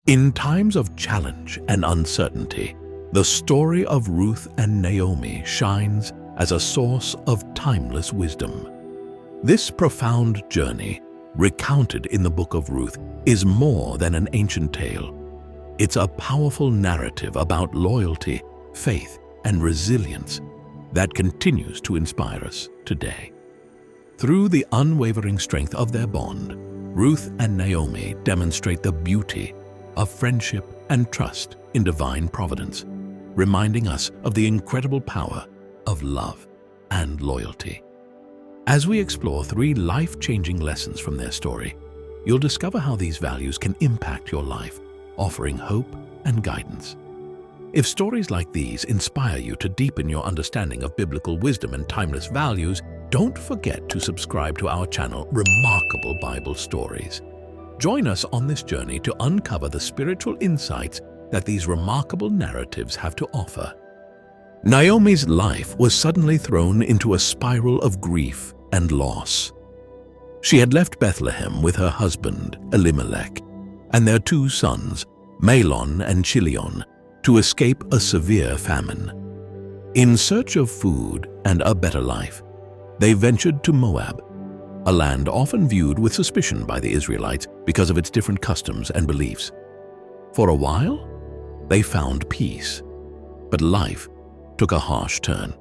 In times of challenge and uncertainty, the story of Ruth and Naomi shines as a source of timeless wisdom. This profound journey, recounted in the book of Ruth, is more than an ancient tale. It's a powerful narrative about loyalty, faith, and resilience that continues to inspire us today. Through the unwavering strength of their bond, Ruth and Naomi demonstrate the beauty of friendship and trust in divine providence, reminding us of the incredible power of love and loyalty. As we explore 3 life-changing lessons from their story, you'll discover how these values can impact your life, offering hope and guidance. If stories like these inspire you to deepen your understanding of biblical wisdom and timeless values, don't forget to subscribe to our channel, Remarkable Bible Stories. Join us on this journey to uncover the spiritual insights that these remarkable narratives have to offer. Naomi's life was suddenly thrown into a spiral of grief and loss. She had left Bethlehem with her husband, Elimelech, and their 2 sons, Mahlon and Chilion, to escape a severe famine. In search of food and a better life, they ventured to Moab, a land often viewed with suspicion by the Israelites because of its different customs and beliefs. For a while, they found peace, but life took a harsh turn.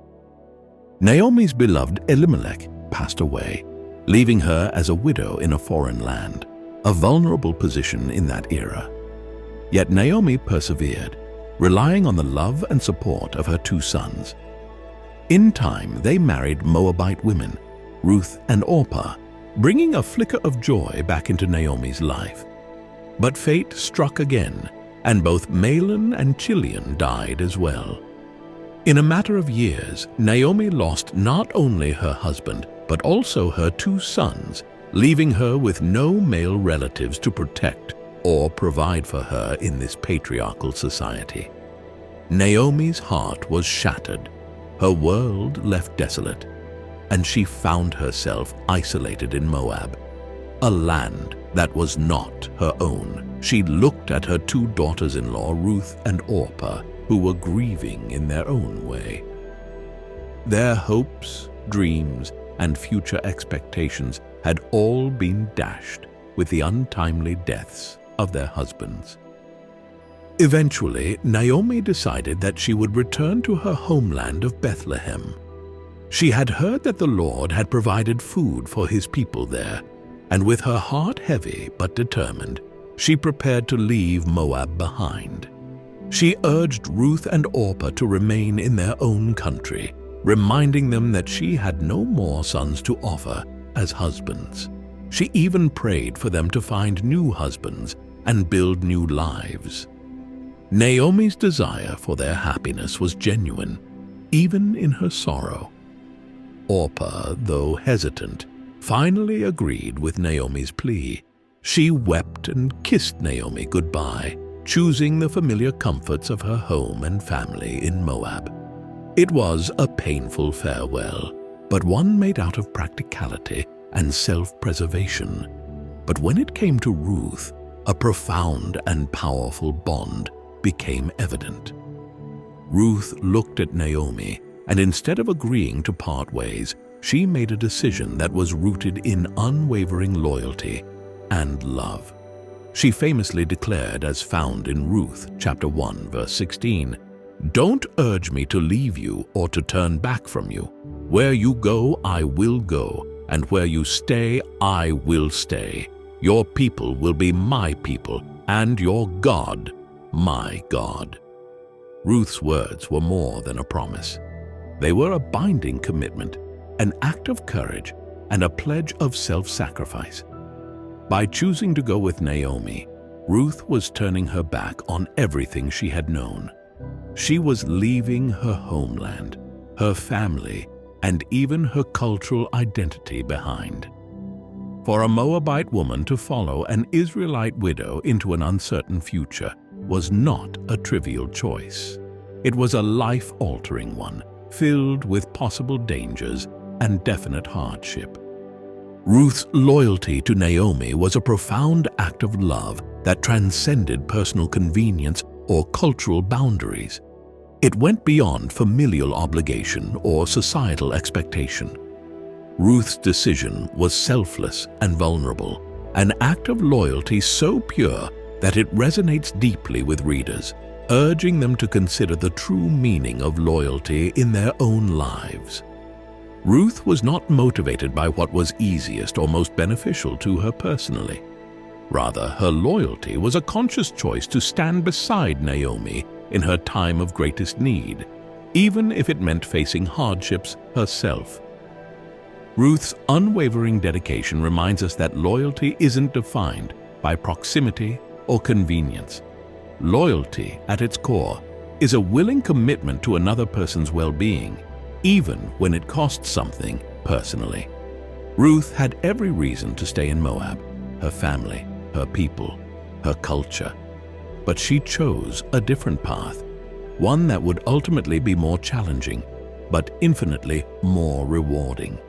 Naomi's beloved Elimelech passed away, leaving her as a widow in a foreign land, a vulnerable position in that era. Yet Naomi persevered, relying on the love and support of her 2 sons. In time, they married Moabite women, Ruth and Orpah, bringing a flicker of joy back into Naomi's life. But fate struck again, and both Mahlon and Chilion died as well. In a matter of years, Naomi lost not only her husband, but also her 2 sons, leaving her with no male relatives to protect or provide for her in this patriarchal society. Naomi's heart was shattered, her world left desolate, and she found herself isolated in Moab, a land that was not her own. She looked at her 2 daughters-in-law, Ruth and Orpah, who were grieving in their own way. Their hopes, dreams, and future expectations had all been dashed with the untimely deaths of their husbands. Eventually, Naomi decided that she would return to her homeland of Bethlehem. She had heard that the Lord had provided food for his people there, and with her heart heavy but determined, she prepared to leave Moab behind. She urged Ruth and Orpah to remain in their own country, reminding them that she had no more sons to offer as husbands. She even prayed for them to find new husbands and build new lives. Naomi's desire for their happiness was genuine, even in her sorrow. Orpah, though hesitant, finally agreed with Naomi's plea. She wept and kissed Naomi goodbye, choosing the familiar comforts of her home and family in Moab. It was a painful farewell, but one made out of practicality and self-preservation. But when it came to Ruth, a profound and powerful bond became evident. Ruth looked at Naomi, and instead of agreeing to part ways, she made a decision that was rooted in unwavering loyalty and love. She famously declared, as found in Ruth chapter 1, verse 16, "Don't urge me to leave you or to turn back from you. Where you go, I will go, and where you stay, I will stay. Your people will be my people, and your God, my God." Ruth's words were more than a promise. They were a binding commitment, an act of courage, and a pledge of self-sacrifice. By choosing to go with Naomi, Ruth was turning her back on everything she had known. She was leaving her homeland, her family, and even her cultural identity behind. For a Moabite woman to follow an Israelite widow into an uncertain future was not a trivial choice. It was a life-altering one, filled with possible dangers and definite hardship. Ruth's loyalty to Naomi was a profound act of love that transcended personal convenience or cultural boundaries. It went beyond familial obligation or societal expectation. Ruth's decision was selfless and vulnerable, an act of loyalty so pure that it resonates deeply with readers, urging them to consider the true meaning of loyalty in their own lives. Ruth was not motivated by what was easiest or most beneficial to her personally. Rather, her loyalty was a conscious choice to stand beside Naomi in her time of greatest need, even if it meant facing hardships herself. Ruth's unwavering dedication reminds us that loyalty isn't defined by proximity or convenience. Loyalty, at its core, is a willing commitment to another person's well-being, even when it costs something personally. Ruth had every reason to stay in Moab, her family, her people, her culture. But she chose a different path, one that would ultimately be more challenging, but infinitely more rewarding.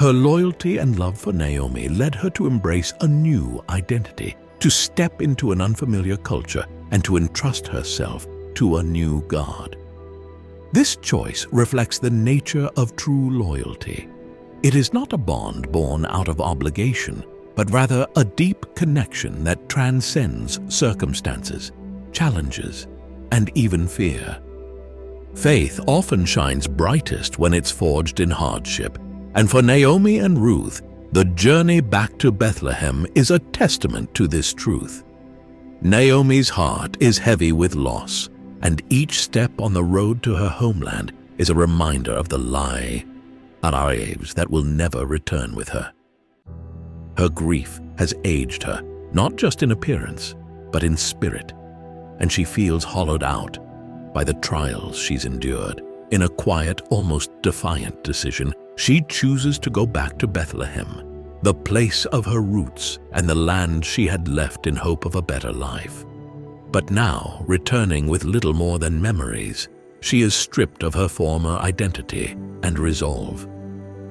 Her loyalty and love for Naomi led her to embrace a new identity, to step into an unfamiliar culture, and to entrust herself to a new God. This choice reflects the nature of true loyalty. It is not a bond born out of obligation, but rather a deep connection that transcends circumstances, challenges, and even fear. Faith often shines brightest when it's forged in hardship, and for Naomi and Ruth, the journey back to Bethlehem is a testament to this truth. Naomi's heart is heavy with loss, and each step on the road to her homeland is a reminder of the lives that will never return with her. Her grief has aged her, not just in appearance, but in spirit, and she feels hollowed out by the trials she's endured. In a quiet, almost defiant decision, she chooses to go back to Bethlehem, the place of her roots and the land she had left in hope of a better life. But now, returning with little more than memories, she is stripped of her former identity and resolve.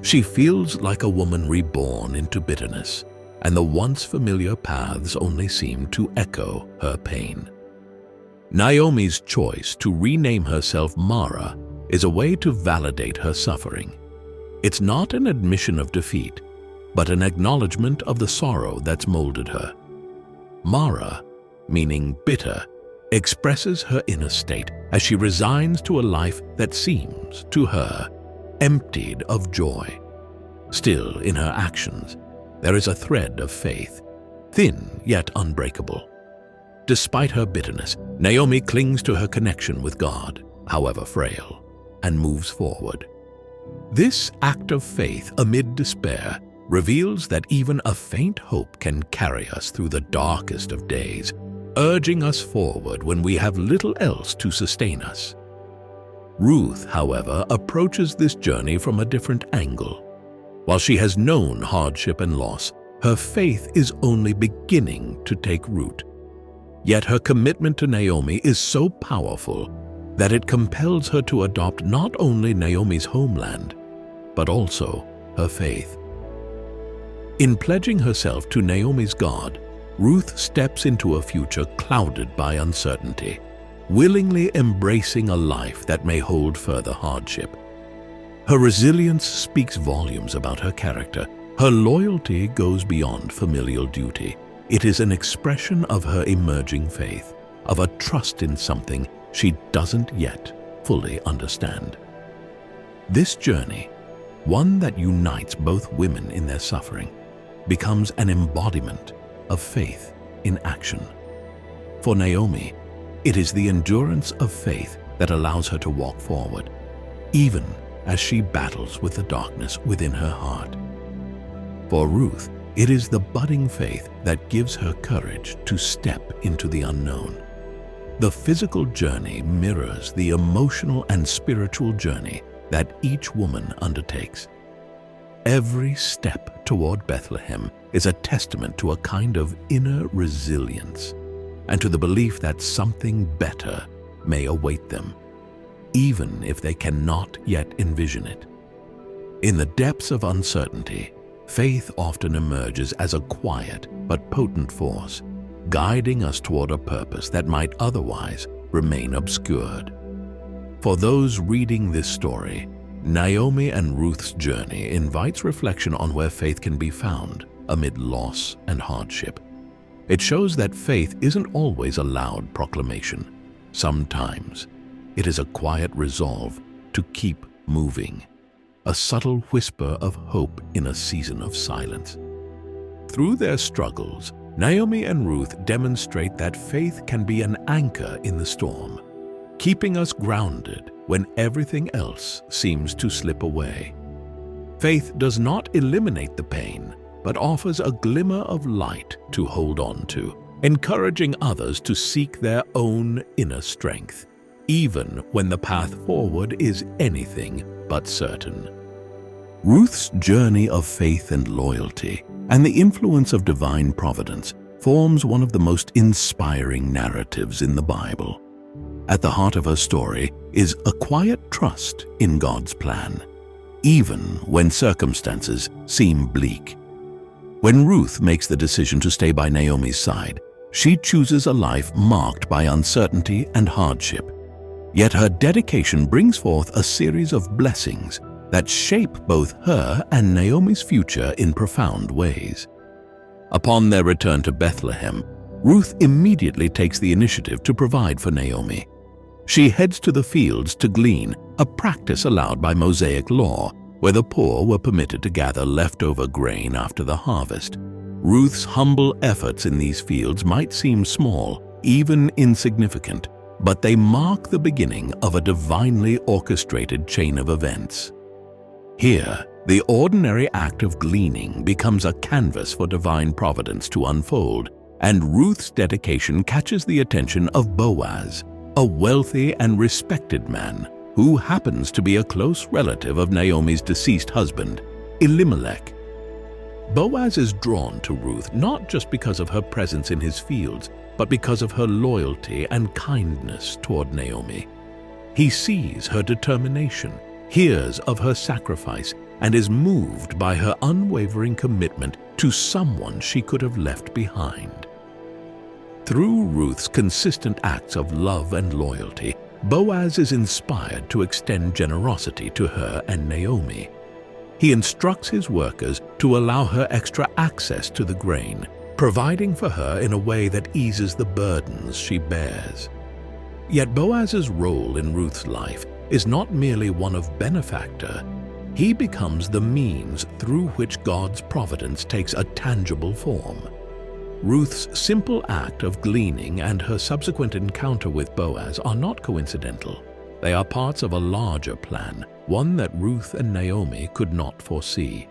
She feels like a woman reborn into bitterness, and the once familiar paths only seem to echo her pain. Naomi's choice to rename herself Mara is a way to validate her suffering. It's not an admission of defeat, but an acknowledgement of the sorrow that's molded her. Mara, meaning bitter, expresses her inner state as she resigns to a life that seems, to her, emptied of joy. Still, in her actions, there is a thread of faith, thin yet unbreakable. Despite her bitterness, Naomi clings to her connection with God, however frail, and moves forward. This act of faith amid despair reveals that even a faint hope can carry us through the darkest of days, urging us forward when we have little else to sustain us. Ruth, however, approaches this journey from a different angle. While she has known hardship and loss, her faith is only beginning to take root. Yet her commitment to Naomi is so powerful that it compels her to adopt not only Naomi's homeland, but also her faith. In pledging herself to Naomi's God, Ruth steps into a future clouded by uncertainty, willingly embracing a life that may hold further hardship. Her resilience speaks volumes about her character. Her loyalty goes beyond familial duty. It is an expression of her emerging faith, of a trust in something she doesn't yet fully understand. This journey, one that unites both women in their suffering, becomes an embodiment of faith in action. For Naomi, it is the endurance of faith that allows her to walk forward, even as she battles with the darkness within her heart. For Ruth, it is the budding faith that gives her courage to step into the unknown. The physical journey mirrors the emotional and spiritual journey that each woman undertakes. Every step toward Bethlehem is a testament to a kind of inner resilience and to the belief that something better may await them, even if they cannot yet envision it. In the depths of uncertainty, faith often emerges as a quiet but potent force, guiding us toward a purpose that might otherwise remain obscured. For those reading this story, Naomi and Ruth's journey invites reflection on where faith can be found amid loss and hardship. It shows that faith isn't always a loud proclamation. Sometimes it is a quiet resolve to keep moving, a subtle whisper of hope in a season of silence. Through their struggles, Naomi and Ruth demonstrate that faith can be an anchor in the storm, keeping us grounded when everything else seems to slip away. Faith does not eliminate the pain, but offers a glimmer of light to hold on to, encouraging others to seek their own inner strength, even when the path forward is anything but certain. Ruth's journey of faith and loyalty and the influence of divine providence forms one of the most inspiring narratives in the Bible. At the heart of her story is a quiet trust in God's plan, even when circumstances seem bleak. When Ruth makes the decision to stay by Naomi's side, she chooses a life marked by uncertainty and hardship. Yet her dedication brings forth a series of blessings that shape both her and Naomi's future in profound ways. Upon their return to Bethlehem, Ruth immediately takes the initiative to provide for Naomi. She heads to the fields to glean, a practice allowed by Mosaic law, where the poor were permitted to gather leftover grain after the harvest. Ruth's humble efforts in these fields might seem small, even insignificant, but they mark the beginning of a divinely orchestrated chain of events. Here, the ordinary act of gleaning becomes a canvas for divine providence to unfold, and Ruth's dedication catches the attention of Boaz, a wealthy and respected man who happens to be a close relative of Naomi's deceased husband, Elimelech. Boaz is drawn to Ruth not just because of her presence in his fields, but because of her loyalty and kindness toward Naomi. He sees her determination, hears of her sacrifice, and is moved by her unwavering commitment to someone she could have left behind. Through Ruth's consistent acts of love and loyalty, Boaz is inspired to extend generosity to her and Naomi. He instructs his workers to allow her extra access to the grain, providing for her in a way that eases the burdens she bears. Yet Boaz's role in Ruth's life is not merely one of benefactor. He becomes the means through which God's providence takes a tangible form. Ruth's simple act of gleaning and her subsequent encounter with Boaz are not coincidental. They are parts of a larger plan, one that Ruth and Naomi could not foresee.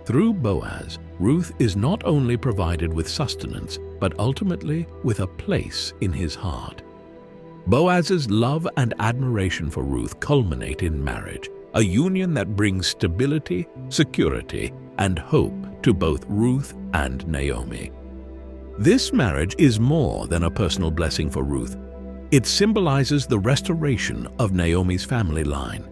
Through Boaz, Ruth is not only provided with sustenance, but ultimately with a place in his heart. Boaz's love and admiration for Ruth culminate in marriage, a union that brings stability, security, and hope to both Ruth and Naomi. This marriage is more than a personal blessing for Ruth. It symbolizes the restoration of Naomi's family line.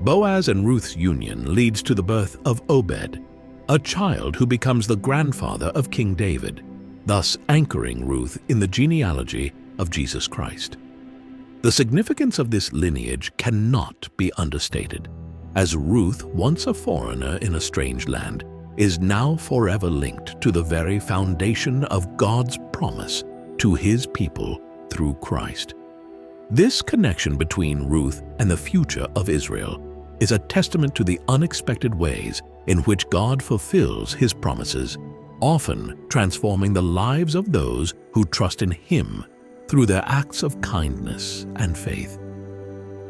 Boaz and Ruth's union leads to the birth of Obed, a child who becomes the grandfather of King David, thus anchoring Ruth in the genealogy of Jesus Christ. The significance of this lineage cannot be understated, as Ruth, once a foreigner in a strange land, is now forever linked to the very foundation of God's promise to His people through Christ. This connection between Ruth and the future of Israel is a testament to the unexpected ways in which God fulfills His promises, often transforming the lives of those who trust in Him through their acts of kindness and faith.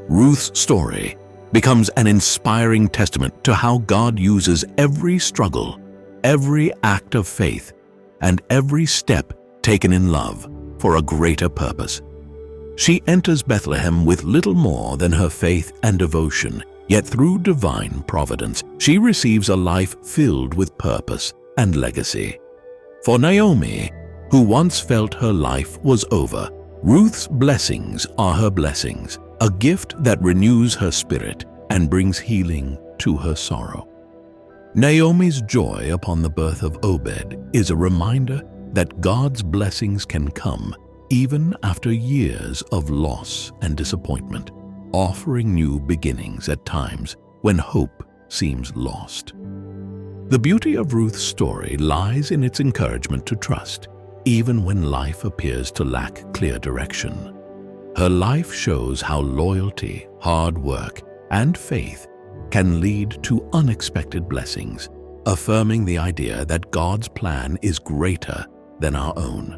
Ruth's story becomes an inspiring testament to how God uses every struggle, every act of faith, and every step taken in love for a greater purpose. She enters Bethlehem with little more than her faith and devotion, yet through divine providence, she receives a life filled with purpose and legacy. For Naomi, who once felt her life was over, Ruth's blessings are her blessings, a gift that renews her spirit and brings healing to her sorrow. Naomi's joy upon the birth of Obed is a reminder that God's blessings can come even after years of loss and disappointment, offering new beginnings at times when hope seems lost. The beauty of Ruth's story lies in its encouragement to trust, even when life appears to lack clear direction. Her life shows how loyalty, hard work, and faith can lead to unexpected blessings, affirming the idea that God's plan is greater than our own.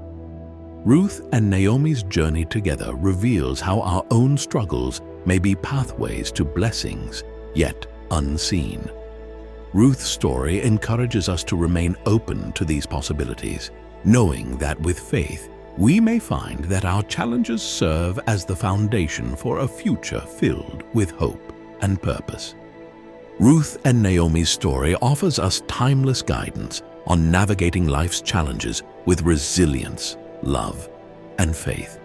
Ruth and Naomi's journey together reveals how our own struggles may be pathways to blessings, yet unseen. Ruth's story encourages us to remain open to these possibilities, knowing that with faith, we may find that our challenges serve as the foundation for a future filled with hope and purpose. Ruth and Naomi's story offers us timeless guidance on navigating life's challenges with resilience, love, and faith.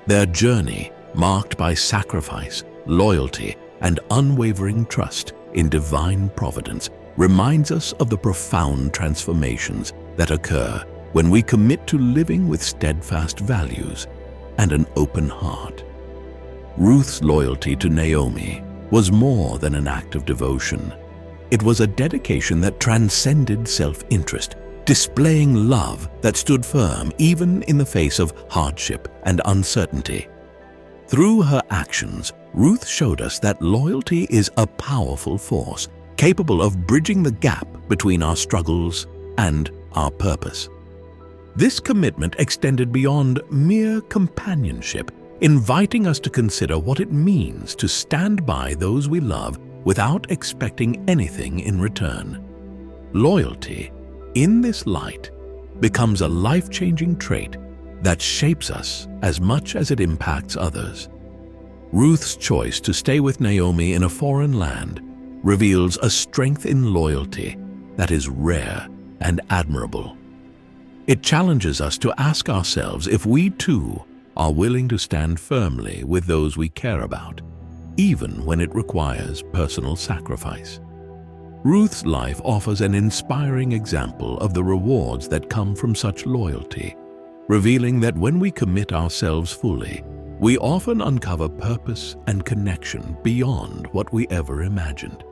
Their journey, marked by sacrifice, loyalty, and unwavering trust in divine providence, reminds us of the profound transformations that occur when we commit to living with steadfast values and an open heart. Ruth's loyalty to Naomi was more than an act of devotion. It was a dedication that transcended self-interest, displaying love that stood firm even in the face of hardship and uncertainty. Through her actions, Ruth showed us that loyalty is a powerful force, capable of bridging the gap between our struggles and our purpose. This commitment extended beyond mere companionship, inviting us to consider what it means to stand by those we love without expecting anything in return. Loyalty, in this light, becomes a life-changing trait that shapes us as much as it impacts others. Ruth's choice to stay with Naomi in a foreign land reveals a strength in loyalty that is rare and admirable. It challenges us to ask ourselves if we too are willing to stand firmly with those we care about, even when it requires personal sacrifice. Ruth's life offers an inspiring example of the rewards that come from such loyalty, revealing that when we commit ourselves fully, we often uncover purpose and connection beyond what we ever imagined.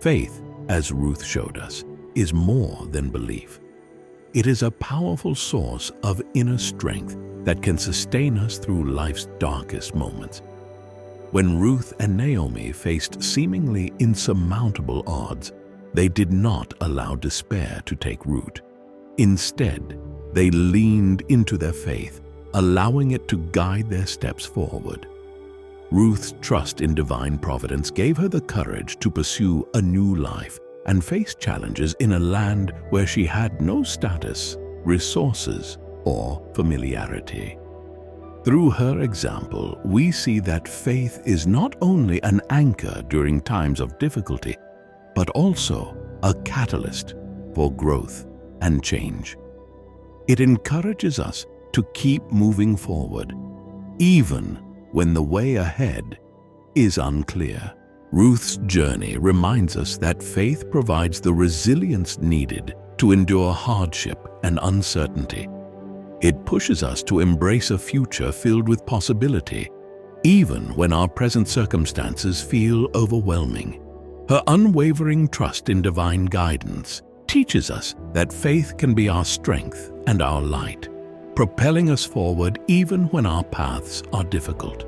Faith, as Ruth showed us, is more than belief. It is a powerful source of inner strength that can sustain us through life's darkest moments. When Ruth and Naomi faced seemingly insurmountable odds, they did not allow despair to take root. Instead, they leaned into their faith, allowing it to guide their steps forward. Ruth's trust in divine providence gave her the courage to pursue a new life and face challenges in a land where she had no status, resources, or familiarity. Through her example, we see that faith is not only an anchor during times of difficulty, but also a catalyst for growth and change. It encourages us to keep moving forward, even when the way ahead is unclear. Ruth's journey reminds us that faith provides the resilience needed to endure hardship and uncertainty. It pushes us to embrace a future filled with possibility, even when our present circumstances feel overwhelming. Her unwavering trust in divine guidance teaches us that faith can be our strength and our light, propelling us forward even when our paths are difficult.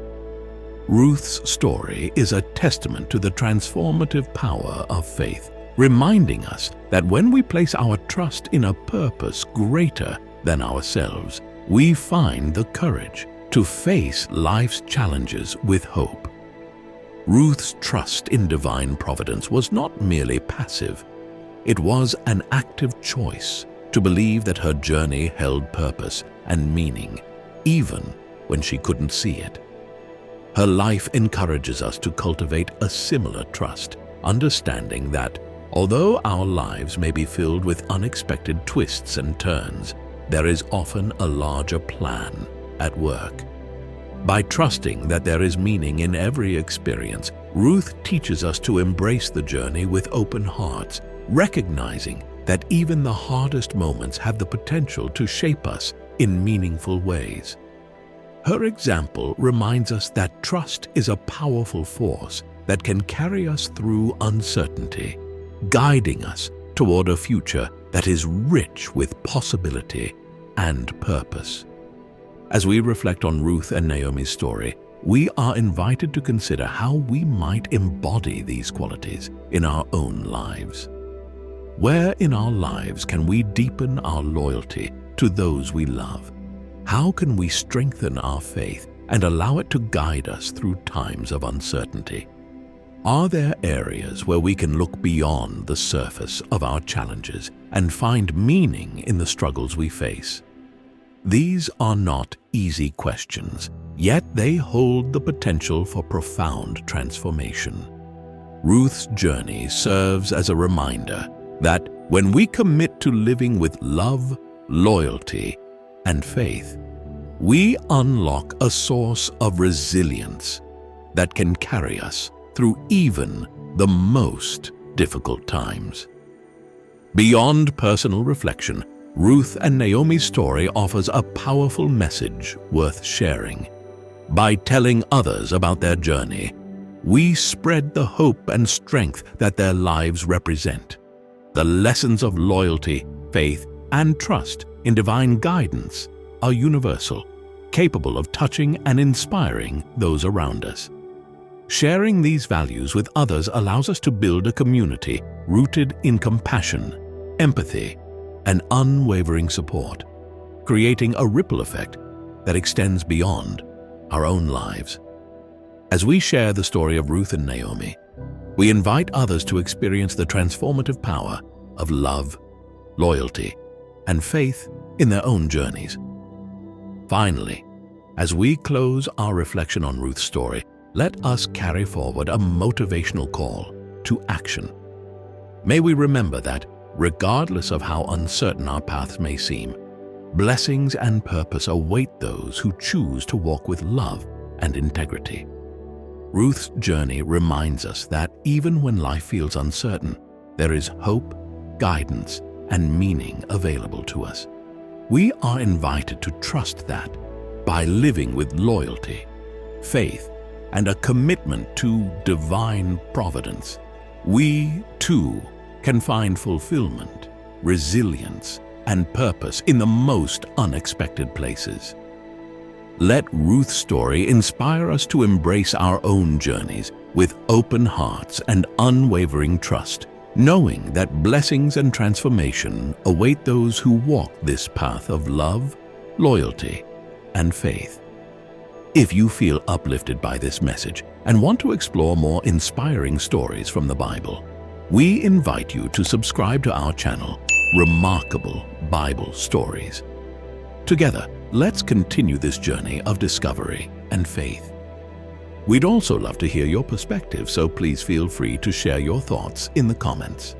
Ruth's story is a testament to the transformative power of faith, reminding us that when we place our trust in a purpose greater than ourselves, we find the courage to face life's challenges with hope. Ruth's trust in divine providence was not merely passive. It was an active choice to believe that her journey held purpose and meaning, even when she couldn't see it. Her life encourages us to cultivate a similar trust, understanding that although our lives may be filled with unexpected twists and turns, there is often a larger plan at work. By trusting that there is meaning in every experience, Ruth teaches us to embrace the journey with open hearts, recognizing that even the hardest moments have the potential to shape us in meaningful ways. Her example reminds us that trust is a powerful force that can carry us through uncertainty, guiding us toward a future that is rich with possibility and purpose. As we reflect on Ruth and Naomi's story, we are invited to consider how we might embody these qualities in our own lives. Where in our lives can we deepen our loyalty to those we love? How can we strengthen our faith and allow it to guide us through times of uncertainty? Are there areas where we can look beyond the surface of our challenges and find meaning in the struggles we face? These are not easy questions, yet they hold the potential for profound transformation. Ruth's journey serves as a reminder that when we commit to living with love, loyalty, and faith, we unlock a source of resilience that can carry us through even the most difficult times. Beyond personal reflection, Ruth and Naomi's story offers a powerful message worth sharing. By telling others about their journey, we spread the hope and strength that their lives represent. The lessons of loyalty, faith, and trust in divine guidance are universal, capable of touching and inspiring those around us. Sharing these values with others allows us to build a community rooted in compassion, empathy, and unwavering support, creating a ripple effect that extends beyond our own lives. As we share the story of Ruth and Naomi, we invite others to experience the transformative power of love, loyalty, and faith in their own journeys. Finally, as we close our reflection on Ruth's story, let us carry forward a motivational call to action. May we remember that, regardless of how uncertain our paths may seem, blessings and purpose await those who choose to walk with love and integrity. Ruth's journey reminds us that even when life feels uncertain, there is hope, guidance, and meaning available to us. We are invited to trust that by living with loyalty, faith, and a commitment to divine providence, we too can find fulfillment, resilience, and purpose in the most unexpected places. Let Ruth's story inspire us to embrace our own journeys with open hearts and unwavering trust, knowing that blessings and transformation await those who walk this path of love, loyalty, and faith. If you feel uplifted by this message and want to explore more inspiring stories from the Bible, we invite you to subscribe to our channel, Remarkable Bible Stories. Together, let's continue this journey of discovery and faith. We'd also love to hear your perspective, so please feel free to share your thoughts in the comments.